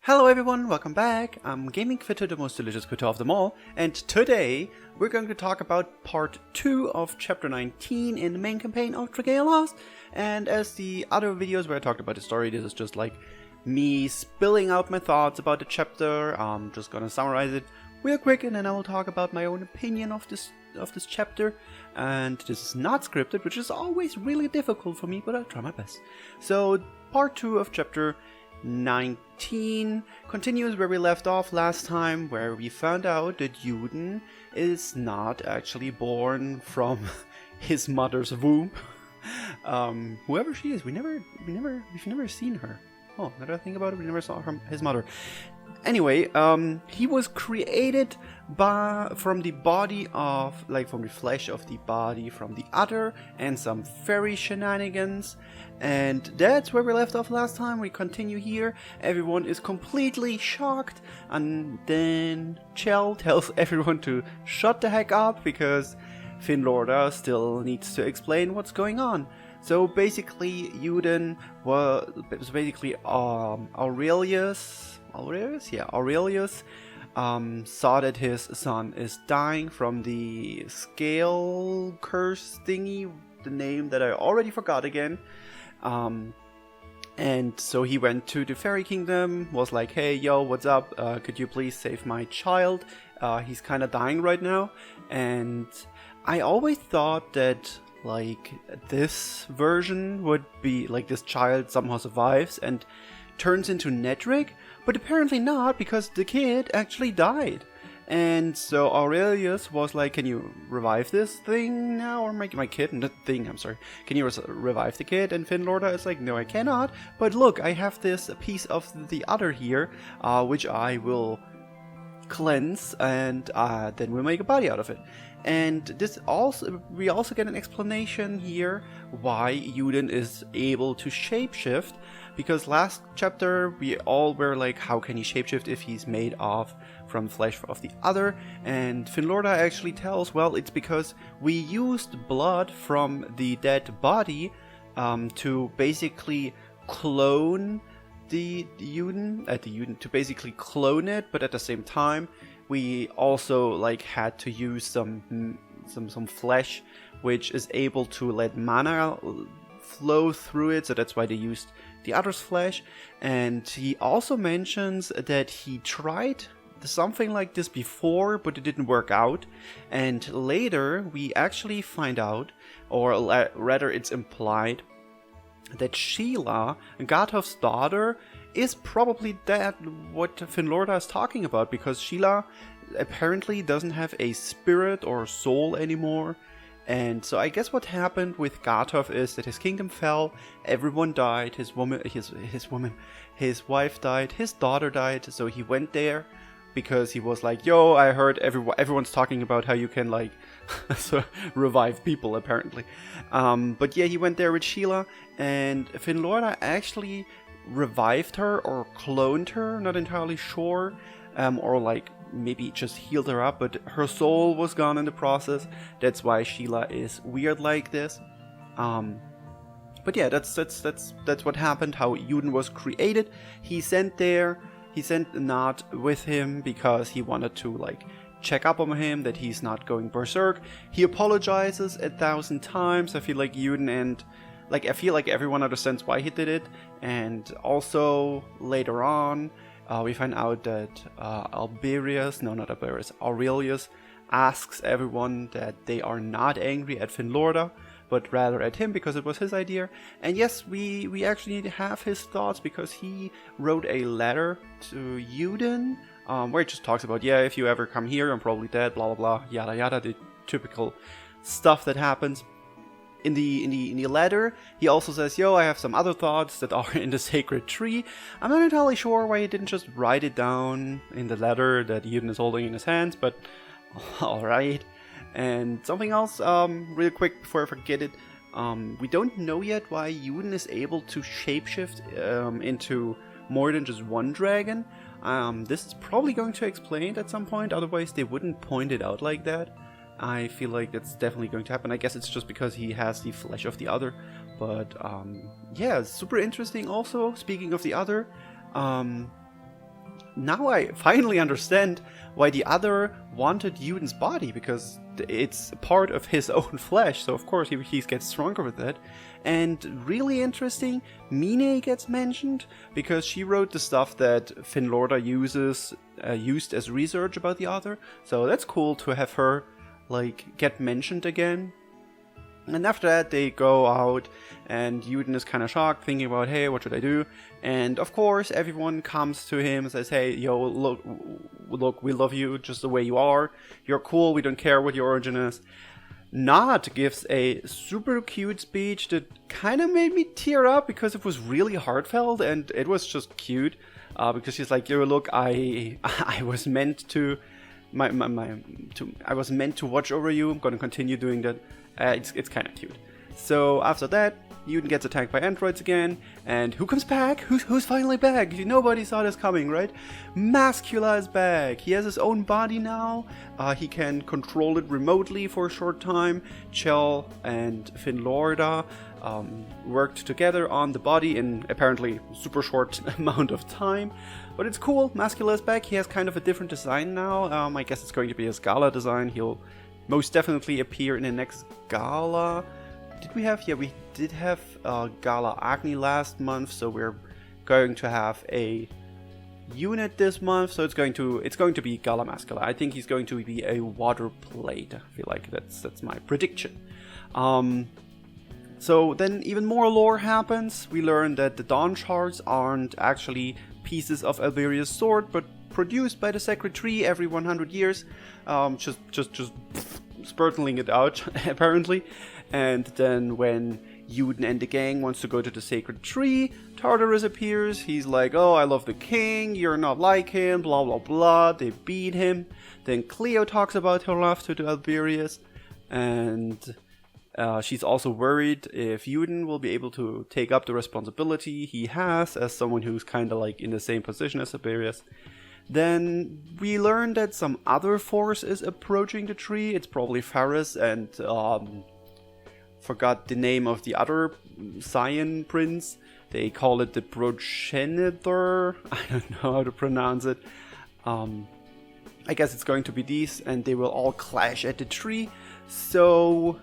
Hello everyone, welcome back. I'm Gaming Quitte, the most delicious Quitte of them all, and today we're going to talk about part 2 of chapter 19 in the main campaign of Dragalia Lost. And as the other videos where I talked about the story, this is just like me spilling out my thoughts about the chapter. I'm just gonna summarize it real quick and then I will talk about my own opinion of this chapter. And this is not scripted, which is always really difficult for me, but I'll try my best. So part 2 of chapter 19 continues where we left off last time, where we found out that Juden is not actually born from his mother's womb. Whoever she is, we've never seen her. Oh, now that I think about it, we never saw his mother. Anyway, he was created from the body of, from the flesh of the body from the other, and some fairy shenanigans. And that's where we left off last time. We continue here. Everyone is completely shocked, and then Chell tells everyone to shut the heck up because Finlorda still needs to explain what's going on. So basically, Juden was basically Aurelius saw that his son is dying from the scale curse thingy, the name that I already forgot again. And so he went to the fairy kingdom, was like, hey, yo, what's up? Could you please save my child? He's kind of dying right now. And I always thought that this version would be this child somehow survives and turns into Nedrick, but apparently not, because the kid actually died. And so Aurelius was like, can you revive this thing now? Or my kid? Not thing, I'm sorry. Can you revive the kid? And Finlorda is like, no, I cannot. But look, I have this piece of the other here, which I will cleanse, and then we'll make a body out of it. And we also get an explanation here why Juden is able to shapeshift, because last chapter we all were like, how can he shapeshift if he's made from flesh of the other? And Finlorda actually tells, well, it's because we used blood from the dead body to basically clone the Juden, to basically clone it, but at the same time we also had to use some flesh which is able to let mana flow through it, so that's why they used the other's flesh. And he also mentions that he tried something like this before, but it didn't work out. And later we actually find out, or rather it's implied, that Sheila, Gathov's daughter, is probably what Finlorda is talking about, because Sheila apparently doesn't have a spirit or soul anymore. And so I guess what happened with Gathov is that his kingdom fell, everyone died, his wife died, his daughter died, so he went there because he was like, yo, I heard everyone's talking about how you can revive people apparently. But yeah, he went there with Sheila, and Finlorda actually revived her or cloned her, not entirely sure, or maybe just healed her up, but her soul was gone in the process. That's why Sheila is weird like this. But yeah, that's what happened, how Juden was created. He sent Nod with him because he wanted to check up on him, that he's not going berserk. He apologizes 1,000 times. I feel like Juden and I feel like everyone understands why he did it. And also later on, we find out that Aurelius asks everyone that they are not angry at Finlorda, but rather at him because it was his idea. And yes, we actually need to have his thoughts, because he wrote a letter to Juden, where it just talks about, yeah, if you ever come here, I'm probably dead, blah blah blah, yada yada, the typical stuff that happens. In the letter, he also says, yo, I have some other thoughts that are in the sacred tree. I'm not entirely sure why he didn't just write it down in the letter that Juden is holding in his hands, but alright. And something else, real quick before I forget it, we don't know yet why Juden is able to shapeshift into more than just one dragon. This is probably going to explain it at some point, otherwise they wouldn't point it out like that. I feel like that's definitely going to happen. I guess it's just because he has the flesh of the other. But yeah, super interesting also. Speaking of the other, now I finally understand why the other wanted Yuden's body, because it's part of his own flesh, so of course he gets stronger with it. And really interesting, Mine gets mentioned, because she wrote the stuff that Finlorda used as research about the other, so that's cool to have her, like, get mentioned again. And after that, they go out, and Yuden is kind of shocked, thinking about, hey, what should I do? And of course, everyone comes to him and says, hey, yo, look, we love you just the way you are. You're cool, we don't care what your origin is. Nod gives a super cute speech that kind of made me tear up, because it was really heartfelt, and it was just cute. Because she's like, yo, look, I was meant to, I was meant to watch over you. I'm gonna continue doing that. It's kind of cute. So after that, Yuden gets attacked by androids again, and who comes back? Who's finally back? Nobody saw this coming, right? Mascula is back. He has his own body now. He can control it remotely for a short time. Chell and Finlorda worked together on the body in apparently super short amount of time. But it's cool. Mascula is back. He has kind of a different design now. I guess it's going to be his Gala design. He'll most definitely appear in the next Gala. Did we have? Yeah, we did have Gala Agni last month, so we're going to have a unit this month. So it's going to be Gala Mascula. I think he's going to be a water plate. I feel like that's my prediction. So then even more lore happens. We learn that the Dawn Shards aren't actually pieces of Alberia's sword, but produced by the Sacred Tree every 100 years. Just spurtling it out, apparently. And then when Yuden and the gang wants to go to the Sacred Tree, Tartarus appears. He's like, oh, I love the king, you're not like him, blah blah blah. They beat him. Then Cleo talks about her love to the Alberias, and she's also worried if Yuden will be able to take up the responsibility he has as someone who's kind of like in the same position as Alberias. Then we learn that some other force is approaching the tree. It's probably Faris and forgot the name of the other Saiyan prince. They call it the progenitor. I don't know how to pronounce it. I guess it's going to be these, and they will all clash at the tree. So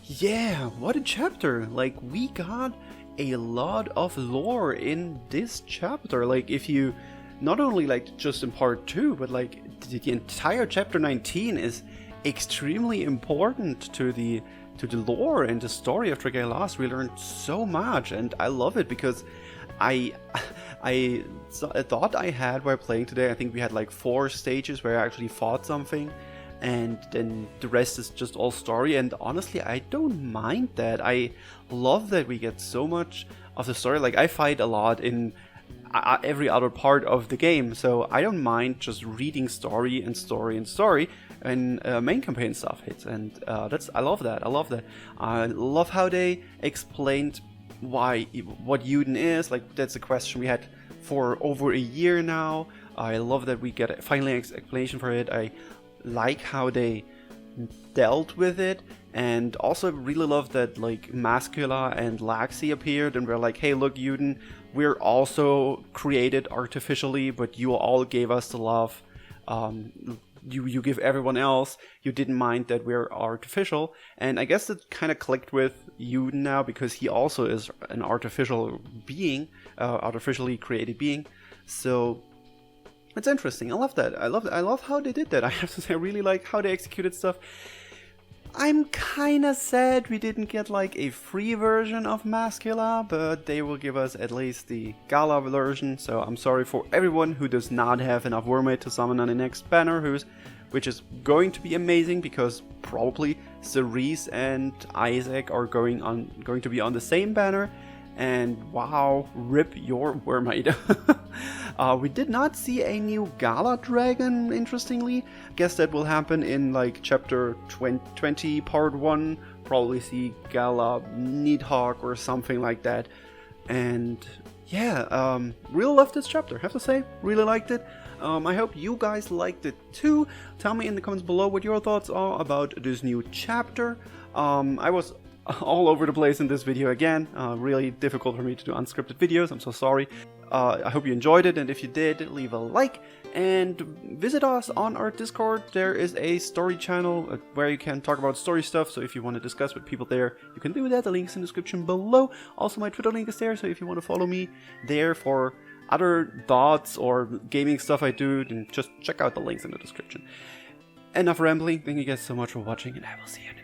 yeah, what a chapter. Like, we got a lot of lore in this chapter. Like, if you not only like just in part 2, but like the entire chapter 19 is extremely important to the lore and the story of Dragalia Lost. We learned so much, and I love it, because I thought I had while playing today, I think we had like 4 stages where I actually fought something, and then the rest is just all story. And honestly, I don't mind that. I love that we get so much of the story. Like, I fight a lot in every other part of the game, so I don't mind just reading story and story and story, and main campaign stuff hits, and I love that. I love how they explained what Yuden is. Like, that's a question we had for over a year now. I love that we get finally an explanation for it. I like how they dealt with it, and also really love that like Mascula and Laxi appeared and were like, hey, look, Yuden, we're also created artificially, but you all gave us the love. You give everyone else. You didn't mind that we're artificial. And I guess it kind of clicked with Yuden now, because he also is an artificial being, artificially created being. So it's interesting. I love that. I love how they did that. I have to say, I really like how they executed stuff. I'm kinda sad we didn't get like a free version of Mascula, but they will give us at least the Gala version, so I'm sorry for everyone who does not have enough Wormmate to summon on the next banner, which is going to be amazing, because probably Cerise and Isaac are going to be on the same banner, and wow, rip your Wormmate. We did not see a new Gala dragon, interestingly. Guess that will happen in like chapter 20 part 1. Probably see Gala Needhawk or something like that. And yeah, really loved this chapter, have to say. Really liked it. I hope you guys liked it too. Tell me in the comments below what your thoughts are about this new chapter. I was all over the place in this video again. Really difficult for me to do unscripted videos, I'm so sorry. I hope you enjoyed it, and if you did, leave a like. And visit us on our Discord. There is a story channel where you can talk about story stuff. So if you want to discuss with people there, you can do that. The link's in the description below. Also, my Twitter link is there. So if you want to follow me there for other thoughts or gaming stuff I do, then just check out the links in the description. Enough rambling. Thank you guys so much for watching, and I will see you next time.